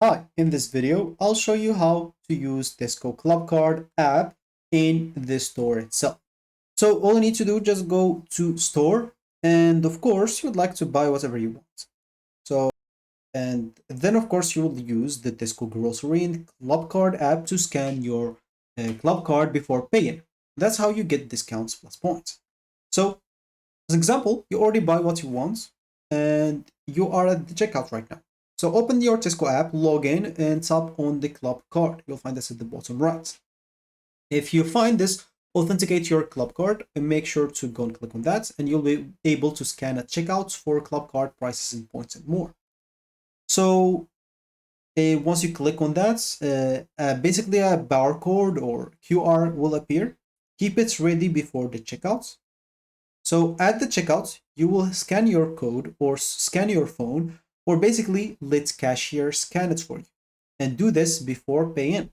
Hi, in this video, I'll show you how to use Tesco Clubcard app in the store itself. So all you need to do, just go to store, and of course, you'd like to buy whatever you want. So, and then of course, you will use the Tesco Grocery and Clubcard app to scan your club card before paying. That's how you get discounts plus points. So, as example, you already buy what you want, and you are at the checkout right now. So open your Tesco app, log in, and tap on the club card. You'll find this at the bottom right. If you find this, authenticate your club card and make sure to go and click on that, and you'll be able to scan at checkouts for club card prices and points and more. So once you click on that, basically a barcode or QR will appear. Keep it ready before the checkouts. So at the checkout, you will scan your code or scan your phone, or basically let cashier scan it for you. And do this before paying.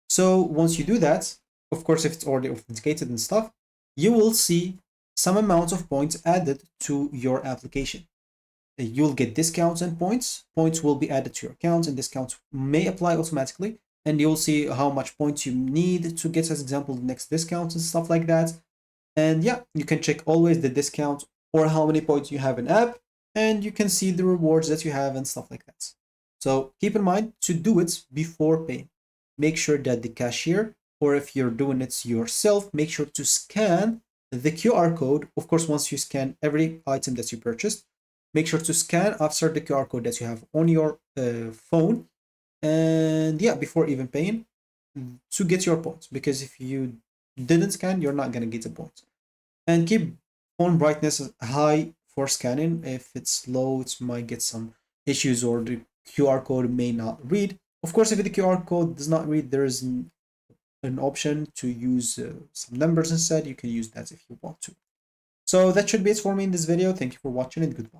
So once you do that, of course, if it's already authenticated and stuff, you will see some amount of points added to your application. You'll get discounts and points. Points will be added to your account, and discounts may apply automatically. And you'll see how much points you need to get, as example, the next discount and stuff like that. And yeah, you can check always the discount or how many points you have in app, and you can see the rewards that you have and stuff like that. So keep in mind to do it before paying. Make sure that the cashier, or if you're doing it yourself, make sure to scan the QR code. Of course, once you scan every item that you purchased, make sure to scan after the QR code that you have on your phone. And yeah, before even paying to get your points. Because if you didn't scan, you're not going to get the points. And keep phone brightness high for scanning. If it's low, it might get some issues or the QR code may not read. Of course, if the QR code does not read, there is an option to use some numbers instead. You can use that if you want to. So that should be it for me in this video. Thank you for watching and goodbye.